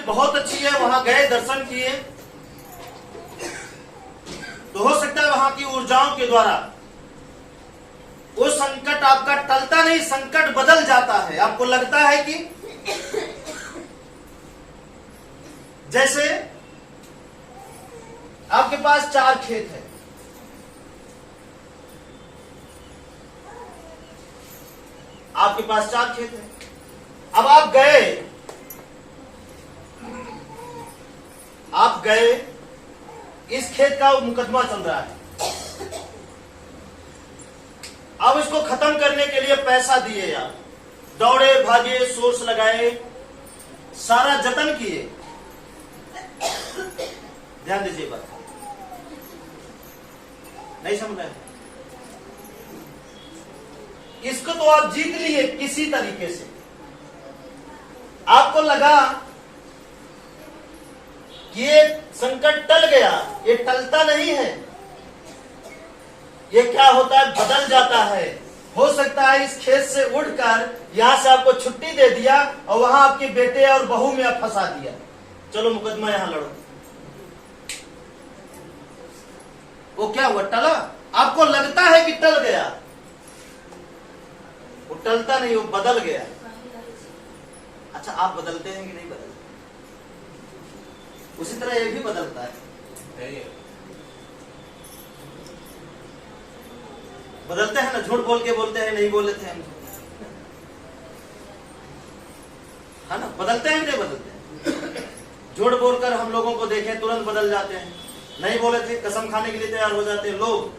बहुत अच्छी है, वहां गए, दर्शन किए, तो हो सकता है वहां की ऊर्जाओं के द्वारा वो संकट आपका टलता नहीं, संकट बदल जाता है। आपको लगता है कि जैसे आपके पास 4 खेत है, आपके पास 4 खेत है, अब आप गए, इस खेत का मुकदमा चल रहा है, अब इसको खत्म करने के लिए पैसा दिए, आप दौड़े भागे, सोर्स लगाए, सारा जतन किए। ध्यान दीजिए, बात नहीं समझ रहे? इसको तो आप जीत लिए किसी तरीके से, आपको लगा कि ये संकट टल गया, ये टलता नहीं है, ये क्या होता है, बदल जाता है। हो सकता है इस खेत से उड़कर यहां से आपको छुट्टी दे दिया और वहां आपके बेटे और बहू में आप फंसा दिया, चलो मुकदमा यहां लड़ो। वो क्या हुआ, टला? आपको लगता है कि टल गया, वो टलता नहीं, वो बदल गया। अच्छा, आप बदलते हैं कि नहीं बदलते? उसी तरह ये भी बदलता है, बदलते हैं ना, झूठ बोल के बोलते हैं, नहीं बोले थे हम, है ना? बदलते हैं कि नहीं बदलते? झूठ बोलकर हम लोगों को देखें तुरंत बदल जाते हैं, नहीं बोले थे कसम खाने के लिए तैयार हो जाते हैं लोग।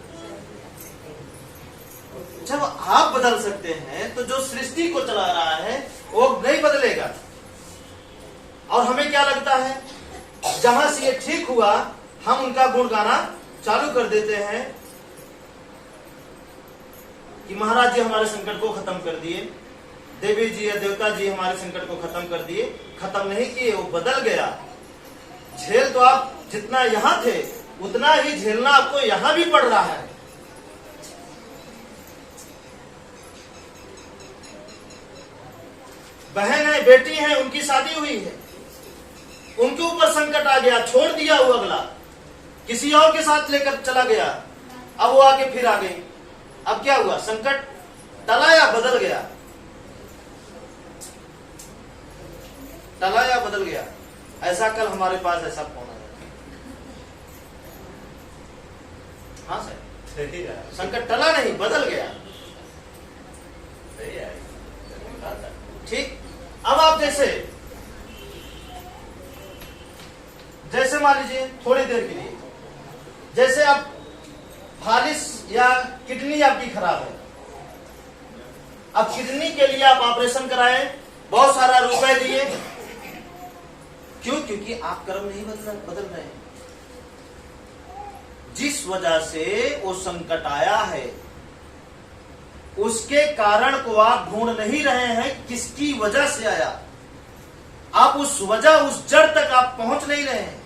जब आप बदल सकते हैं तो जो सृष्टि को चला रहा है वो नहीं बदलेगा। और हमें क्या लगता है, जहां से ये ठीक हुआ हम उनका गुण गाना चालू कर देते हैं कि महाराज जी हमारे संकट को खत्म कर दिए, देवी जी या देवता जी हमारे संकट को खत्म कर दिए। खत्म नहीं किए, वो बदल गया। झेल तो आप जितना यहां थे उतना ही झेलना आपको यहां भी पड़ रहा है। बहन है, बेटी है, उनकी शादी हुई है, उनके ऊपर संकट आ गया, छोड़ दिया वो, अगला किसी और के साथ लेकर चला गया, अब वो आके फिर आ गई। अब क्या हुआ, संकट टला या बदल गया? टला या बदल गया? ऐसा कल हमारे पास ऐसा फोन आया। हाँ सर, संकट टला नहीं, बदल गया। ठीक। अब आप जैसे मान लीजिए थोड़ी देर के लिए, जैसे आप फालिस या किडनी आपकी खराब है, अब किडनी के लिए आप ऑपरेशन कराए, बहुत सारा रुपए दिए, क्यों? क्योंकि आप कर्म नहीं बदल रहे हैं। जिस वजह से वो संकट आया है उसके कारण को आप ढूंढ नहीं रहे हैं, किसकी वजह से आया। आप उस वजह, उस जड़ तक आप पहुंच नहीं रहे हैं।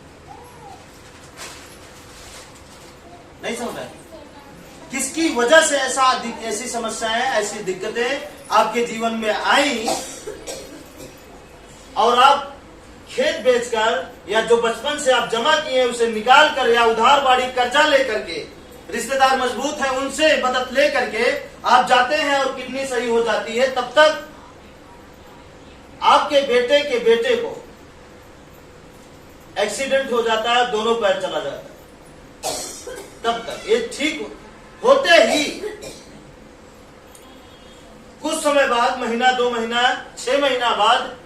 नहीं समझ रहे? किसकी वजह से ऐसी समस्याएं, ऐसी दिक्कतें आपके जीवन में आई और आप खेत बेचकर या जो बचपन से आप जमा किए उसे निकाल कर या उधार बाड़ी कर्जा लेकर के, रिश्तेदार मजबूत है उनसे मदद लेकर के आप जाते हैं और किडनी सही हो जाती है, तब तक आपके बेटे के बेटे को एक्सीडेंट हो जाता है, दोनों पैर चला जाता है। तब तक ये ठीक होते ही कुछ समय बाद, महीना, 2 महीना, 6 महीना बाद,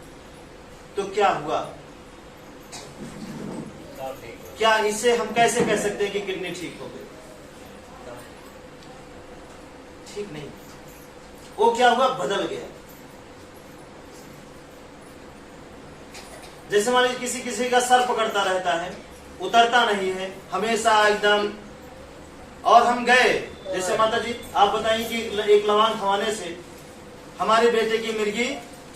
तो क्या हुआ? क्या इसे हम कैसे कह सकते हैं कि किडनी ठीक हो गई? ठीक नहीं। वो क्या हुआ, बदल गया। जैसे मान लीजिए किसी किसी का सर पकड़ता रहता है, उतरता नहीं है हमेशा एकदम, और हम गए, जैसे माता जी आप बताइए कि एक लवांग खवाने से हमारे बेटे की मिर्गी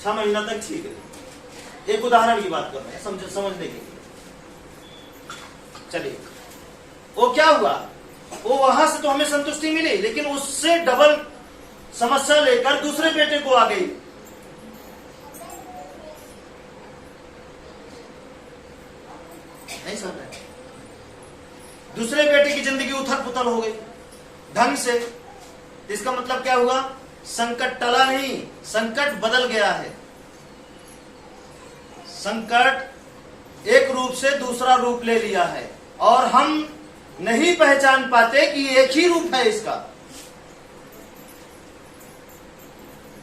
6 महीना तक ठीक रही। एक उदाहरण की बात कर रहे हैं समझने के लिए। चलिए, वो क्या हुआ, वो वहां से तो हमें संतुष्टि मिली, लेकिन उससे डबल समस्या लेकर दूसरे बेटे को आ गई। सह रहे। दूसरे बेटे की जिंदगी उथल पुथल हो गई ढंग से, इसका मतलब क्या हुआ? संकट टला नहीं, संकट बदल गया है। संकट एक रूप से दूसरा रूप ले लिया है और हम नहीं पहचान पाते कि एक ही रूप है इसका।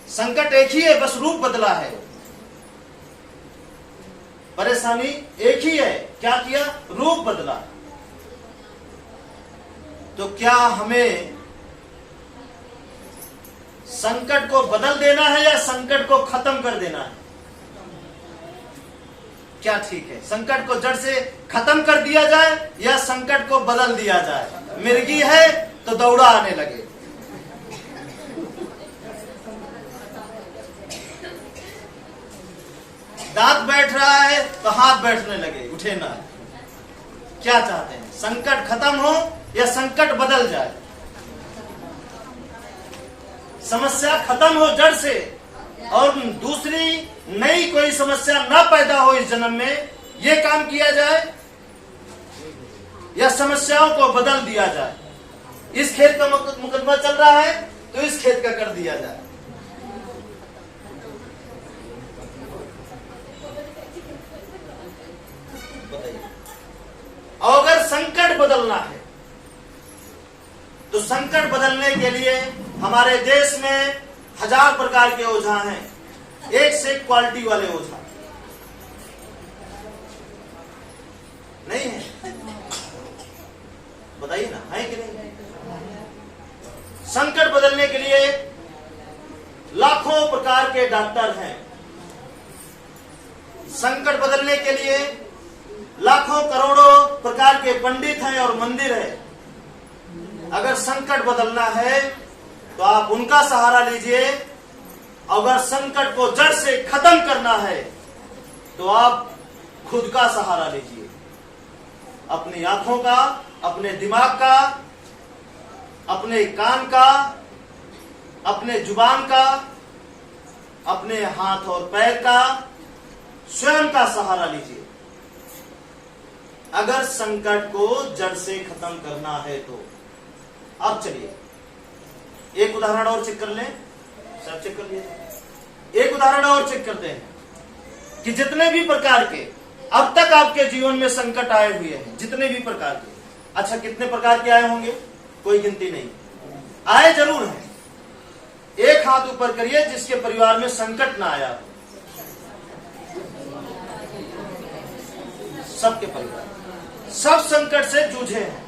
संकट एक ही है, बस रूप बदला है। परेशानी एक ही है, क्या किया? रूप बदला। तो क्या हमें संकट को बदल देना है या संकट को खत्म कर देना है? क्या ठीक है? संकट को जड़ से खत्म कर दिया जाए या संकट को बदल दिया जाए? मिर्गी है तो दौड़ा आने लगे। दांत बैठ रहा है तो हाथ बैठने लगे, उठे ना। क्या चाहते हैं? संकट खत्म हो या संकट बदल जाए? समस्या खत्म हो जड़ से और दूसरी नई कोई समस्या ना पैदा हो इस जन्म में, ये काम किया जाए या समस्याओं को बदल दिया जाए? इस खेत का मुकदमा चल रहा है तो इस खेत का कर दिया जाए। बताइए। अगर संकट बदलना है तो संकट बदलने के लिए हमारे देश में 1000 प्रकार के ओझा हैं, एक से एक क्वालिटी वाले ओझा नहीं है। बताइए ना, है कि नहीं? संकट बदलने के लिए लाखों प्रकार के डॉक्टर हैं। संकट बदलने के लिए लाखों करोड़ों प्रकार के पंडित हैं और मंदिर है। अगर संकट बदलना है तो आप उनका सहारा लीजिए। अगर संकट को जड़ से खत्म करना है तो आप खुद का सहारा लीजिए। अपनी आंखों का, अपने दिमाग का, अपने कान का, अपने जुबान का, अपने हाथ और पैर का, स्वयं का सहारा लीजिए। अगर संकट को जड़ से खत्म करना है तो अब चलिए एक उदाहरण और चेक कर लें। सब चेक कर लिए। एक उदाहरण और चेक करते हैं कि जितने भी प्रकार के अब तक आपके जीवन में संकट आए हुए हैं, जितने भी प्रकार के, अच्छा कितने प्रकार के आए होंगे? कोई गिनती नहीं। आए जरूर हैं। एक हाथ ऊपर करिए जिसके परिवार में संकट ना आया। सबके परिवार सब संकट से जूझे हैं।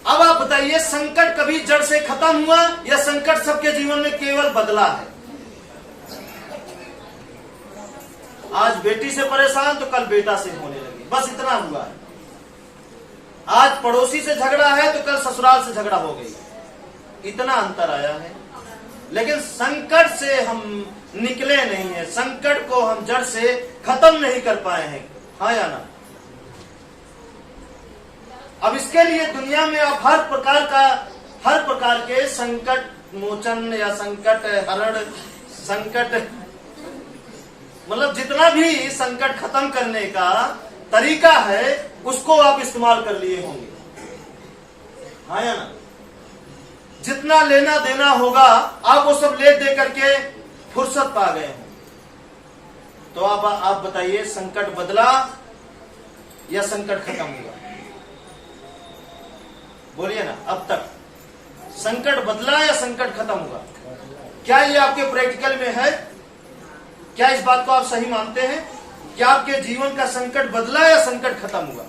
अब आप बताइए, संकट कभी जड़ से खत्म हुआ या संकट सबके जीवन में केवल बदला है? आज बेटी से परेशान तो कल बेटा से होने लगे, बस इतना हुआ है। आज पड़ोसी से झगड़ा है तो कल ससुराल से झगड़ा हो गई, इतना अंतर आया है। लेकिन संकट से हम निकले नहीं है, संकट को हम जड़ से खत्म नहीं कर पाए हैं, हाँ या ना? अब इसके लिए दुनिया में आप हर प्रकार के संकट मोचन या संकट हरण, संकट मतलब जितना भी संकट खत्म करने का तरीका है उसको आप इस्तेमाल कर लिए होंगे, हाँ या ना? जितना लेना देना होगा आप वो सब ले दे करके फुर्सत पा गए हैं। तो आप बताइए, संकट बदला या संकट खत्म हुआ? बोलिए ना। अब तक संकट बदला या संकट खत्म हुआ? क्या ये आपके प्रैक्टिकल में है? क्या इस बात को आप सही मानते हैं कि आपके जीवन का संकट बदला या संकट खत्म हुआ?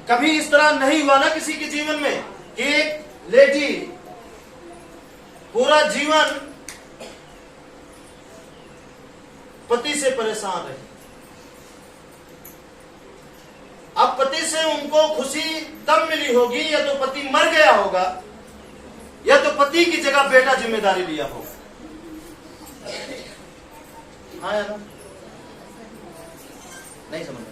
कभी इस तरह नहीं हुआ ना किसी के जीवन में कि एक लेडी पूरा जीवन पति से परेशान रही। अब पति से उनको खुशी तब मिली होगी या तो पति मर गया होगा या तो पति की जगह बेटा जिम्मेदारी लिया होगा, हाँ या ना? नहीं समझ?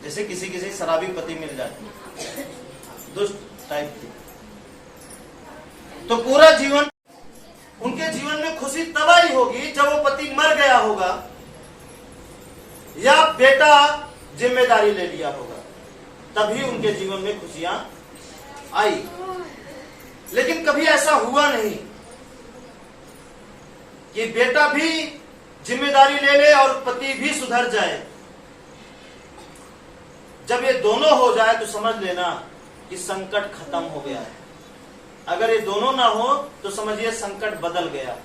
जैसे किसी किसी शराबी पति मिल जाती है, दुष्ट टाइप की, तो पूरा जीवन उनके जीवन में खुशी तब आई होगी जब वो पति मर गया होगा या बेटा जिम्मेदारी ले लिया होगा, तभी उनके जीवन में खुशियां आई। लेकिन कभी ऐसा हुआ नहीं कि बेटा भी जिम्मेदारी ले ले और पति भी सुधर जाए। जब ये दोनों हो जाए तो समझ लेना कि संकट खत्म हो गया है। अगर ये दोनों ना हो तो समझिए संकट बदल गया।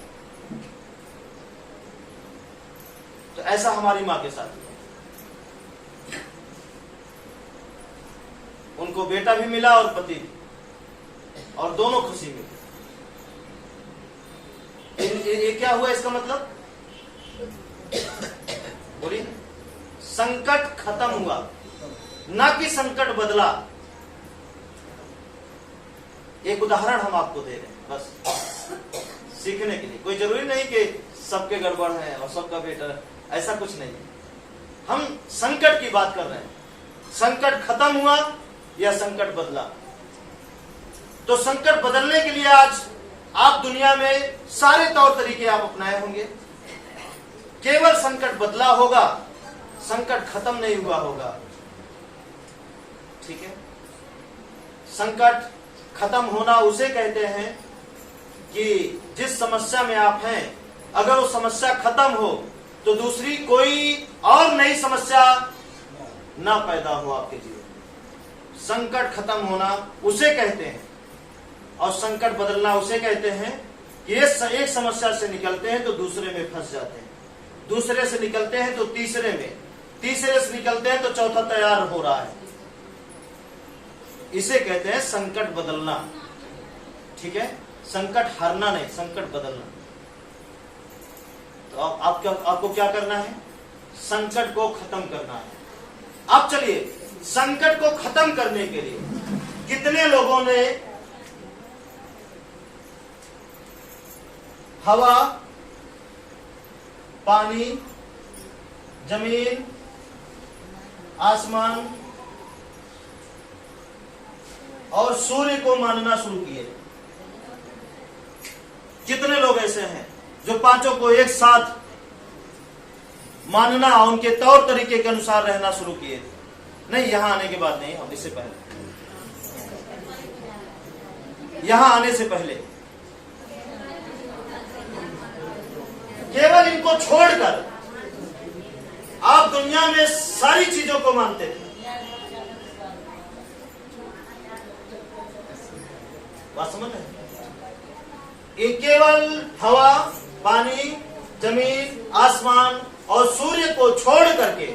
तो ऐसा हमारी मां के साथ हुआ। उनको बेटा भी मिला और पति भी, और दोनों खुशी मिली। ये क्या हुआ इसका मतलब? बोलिए, संकट खत्म हुआ, ना कि संकट बदला। एक उदाहरण हम आपको दे रहे हैं बस सीखने के लिए। कोई जरूरी नहीं कि सबके गड़बड़ है और सबका बेटा, ऐसा कुछ नहीं। हम संकट की बात कर रहे हैं। संकट खत्म हुआ या संकट बदला? तो संकट बदलने के लिए आज आप दुनिया में सारे तौर तरीके आप अपनाए होंगे। केवल संकट बदला होगा, संकट खत्म नहीं हुआ होगा। ठीक है, संकट खत्म होना उसे कहते हैं कि जिस समस्या में आप हैं, अगर वो समस्या खत्म हो तो दूसरी कोई और नई समस्या ना पैदा हो आपके जीवन में। संकट खत्म होना उसे कहते हैं, और संकट बदलना उसे कहते हैं कि एक समस्या से निकलते हैं तो दूसरे में फंस जाते हैं, दूसरे से निकलते हैं तो तीसरे में, तीसरे से निकलते हैं तो चौथा तैयार हो रहा है। इसे कहते हैं संकट बदलना। ठीक है, संकट हारना नहीं, संकट बदलना। तो आपको क्या करना है? संकट को खत्म करना है। अब चलिए, संकट को खत्म करने के लिए कितने लोगों ने हवा, पानी, जमीन, आसमान और सूर्य को मानना शुरू किए? कितने लोग ऐसे हैं जो पांचों को एक साथ मानना, उनके तौर तरीके के अनुसार रहना शुरू किए थे? नहीं, यहां आने के बाद नहीं, हम इससे पहले, यहां आने से पहले केवल इनको छोड़कर आप दुनिया में सारी चीजों को मानते थे। बात समझ रहे? ये केवल हवा, पानी, जमीन, आसमान और सूर्य को छोड़ करके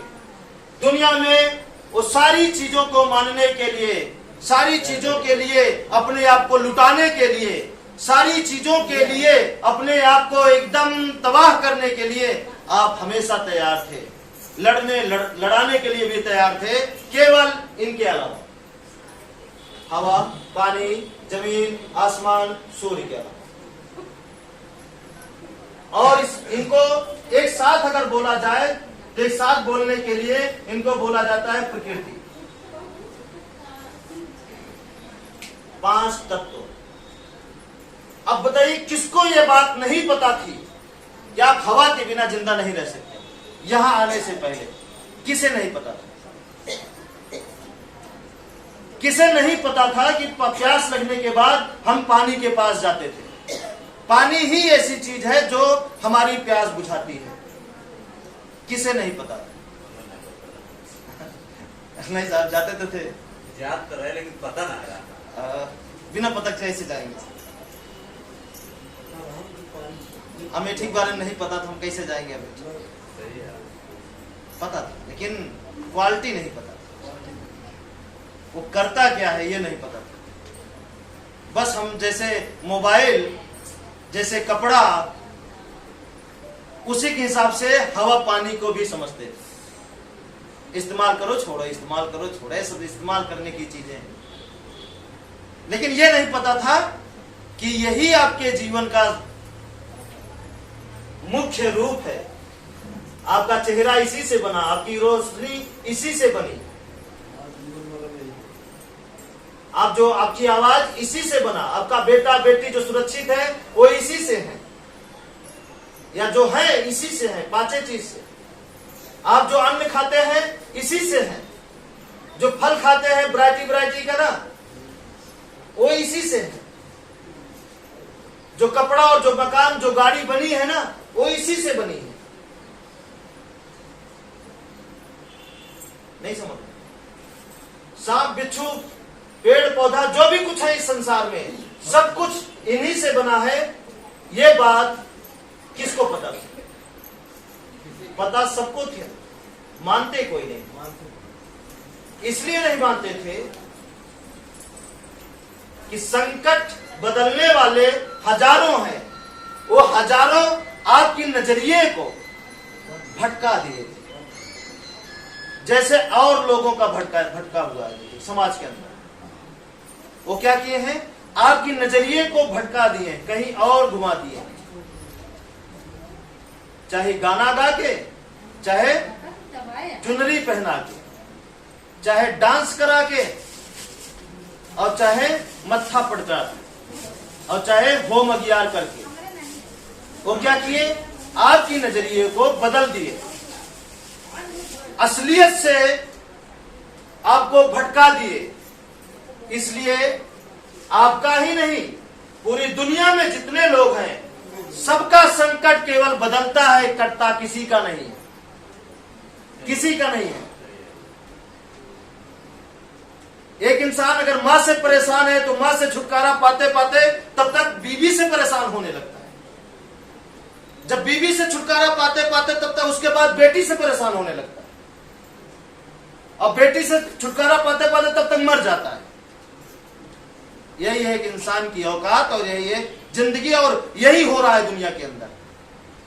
दुनिया में वो सारी चीजों को मानने के लिए, सारी चीजों के लिए अपने आप को लुटाने के लिए, सारी चीजों के लिए अपने आप को एकदम तबाह करने के लिए आप हमेशा तैयार थे। लड़ाने के लिए भी तैयार थे, केवल इनके अलावा, हवा, पानी, जमीन, आसमान, सूर्य के अलावा। और इनको एक साथ अगर बोला जाए तो एक साथ बोलने के लिए इनको बोला जाता है प्रकृति। 5 तत्व। अब बताइए, किसको यह बात नहीं पता थी कि आप हवा के बिना जिंदा नहीं रह सकते? यहां आने से पहले किसे नहीं पता था? किसे नहीं पता था कि प्यास लगने के बाद हम पानी के पास जाते थे? पानी ही ऐसी चीज है जो हमारी प्यास बुझाती है। किसे नहीं पता? नहीं साहब, जाते तो थे, याद तो रहे लेकिन पता ना रहा। बिना पता कैसे जाएंगे? हमें ठीक बारे में नहीं पता तो हम कैसे जाएंगे? हमें पता था लेकिन क्वालिटी नहीं पता, वो करता क्या है ये नहीं पता था। बस हम जैसे मोबाइल, जैसे कपड़ा, उसी के हिसाब से हवा पानी को भी समझते थे। इस्तेमाल करो छोड़ो, इस्तेमाल करो छोड़ो, ये सब इस्तेमाल करने की चीजें हैं। लेकिन ये नहीं पता था कि यही आपके जीवन का मुख्य रूप है। आपका चेहरा इसी से बना, आपकी रोशनी इसी से बनी, आपकी आवाज इसी से बना, आपका बेटा बेटी जो सुरक्षित है वो इसी से है। या जो है इसी से है, पांचों चीज से। आप जो अन्न खाते हैं इसी से है, जो फल खाते हैं वैरायटी का ना, वो इसी से है। जो कपड़ा और जो मकान, जो गाड़ी बनी है ना, वो इसी से बनी है। नहीं समझ? सांप बिच्छू पेड़ पौधा जो भी कुछ है इस संसार में, सब कुछ इन्हीं से बना है। ये बात किसको पता थी? पता सबको थी, मानते कोई नहीं। इसलिए नहीं मानते थे कि संकट बदलने वाले हजारों हैं, वो हजारों आपकी नजरिए को भटका दिए थे, जैसे और लोगों का भटका हुआ है समाज के अंदर। वो क्या किए हैं? आपकी नजरिए को भटका दिए, कहीं और घुमा दिए, चाहे गाना गा के, चाहे चुनरी पहना के, चाहे डांस करा के, और चाहे मत्था पटका के, और चाहे होम अगियार करके। वो क्या किए? आपकी नजरिए को बदल दिए, असलियत से आपको भटका दिए। इसलिए आपका ही नहीं, पूरी दुनिया में जितने लोग हैं, सबका संकट केवल बदलता है, कटता किसी का नहीं है, किसी का नहीं है। एक इंसान अगर मां से परेशान है तो मां से छुटकारा पाते पाते तब तक बीवी से परेशान होने लगता है। जब बीवी से छुटकारा पाते पाते तब तक उसके बाद बेटी से परेशान होने लगता है, और बेटी से छुटकारा पाते पाते तब तक मर जाता है। यही है कि इंसान की औकात, और यही है जिंदगी, और यही हो रहा है दुनिया के अंदर,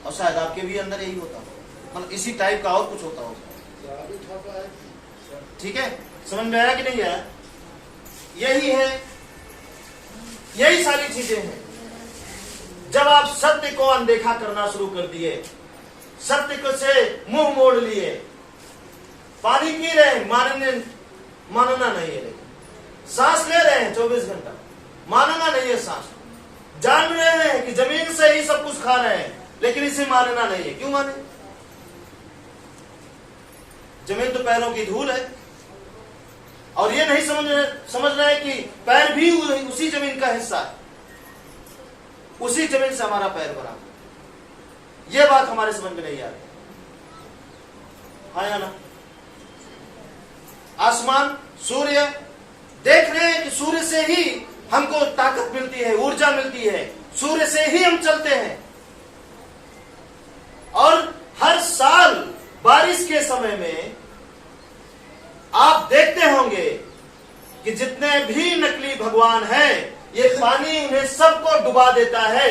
और शायद आपके भी अंदर यही होता हो, मतलब इसी टाइप का और कुछ होता होगा। ठीक है, समझ में आया कि नहीं आया? यही है, यही सारी चीजें हैं। जब आप सत्य को अनदेखा करना शुरू कर दिए, सत्य को से मुंह मोड़ लिए, पानी पी रहे हैं, मानना नहीं है, लेकिन सांस ले रहे हैं 24 घंटा, मानना नहीं है सांस। जान रहे हैं कि जमीन से ही सब कुछ खा रहे हैं, लेकिन इसे मानना नहीं है। क्यों माने? जमीन तो पैरों की धूल है, और ये नहीं समझ रहे कि पैर भी उसी जमीन का हिस्सा है, उसी जमीन से हमारा पैर बना। ये बात हमारे समझ में नहीं आ रही। हाँ या ना? आसमान, सूर्य, देख रहे हैं कि सूर्य से ही हमको ताकत मिलती है, ऊर्जा मिलती है, सूर्य से ही हम चलते हैं। और हर साल बारिश के समय में आप देखते होंगे कि जितने भी नकली भगवान हैं, ये पानी उन्हें सबको डुबा देता है,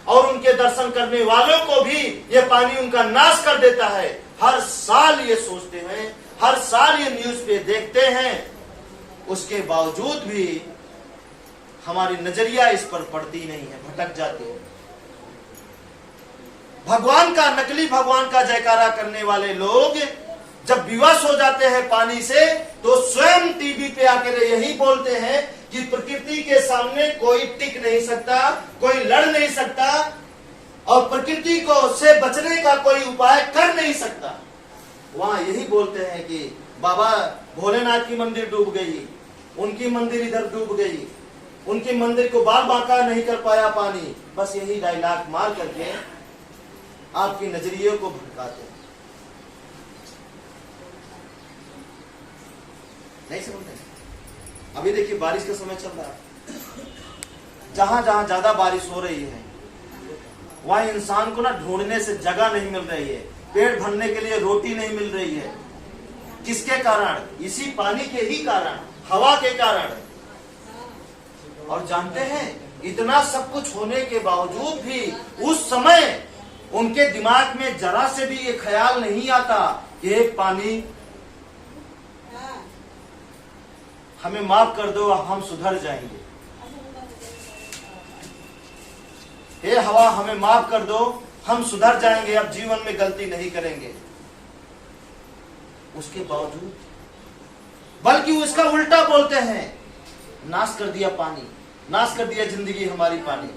और उनके दर्शन करने वालों को भी ये पानी उनका नाश कर देता है। हर साल ये सोचते हैं, हर साल ये न्यूज पे देखते हैं, उसके बावजूद भी हमारी नजरिया इस पर पड़ती नहीं है, भटक जाती है। भगवान का, नकली भगवान का जयकारा करने वाले लोग जब विवश हो जाते हैं पानी से, तो स्वयं टीवी पे आकर यही बोलते हैं कि प्रकृति के सामने कोई टिक नहीं सकता, कोई लड़ नहीं सकता, और प्रकृति को से बचने का कोई उपाय कर नहीं सकता। वहां यही बोलते हैं कि बाबा भोलेनाथ की मंदिर डूब गई, उनकी मंदिर इधर डूब गई, उनके मंदिर को बाल बांका नहीं कर पाया पानी। बस यही डायलॉग मार करके आपके नजरिए को भटकाते हैं। नहीं समझते? अभी देखिए बारिश का समय चल रहा है, जहां जहां ज्यादा बारिश हो रही है वहां इंसान को ना ढूंढने से जगह नहीं मिल रही है, पेट भरने के लिए रोटी नहीं मिल रही है। किसके कारण? इसी पानी के ही कारण, हवा के कारण। और जानते हैं, इतना सब कुछ होने के बावजूद भी उस समय उनके दिमाग में जरा से भी ये ख्याल नहीं आता कि पानी हमें माफ कर दो, हम सुधर जाएंगे। हे हवा हमें माफ कर दो, हम सुधर जाएंगे, अब जीवन में गलती नहीं करेंगे। उसके बावजूद, बल्कि उसका उल्टा बोलते हैं, नाश कर दिया पानी, नाश कर दिया जिंदगी हमारी पानी।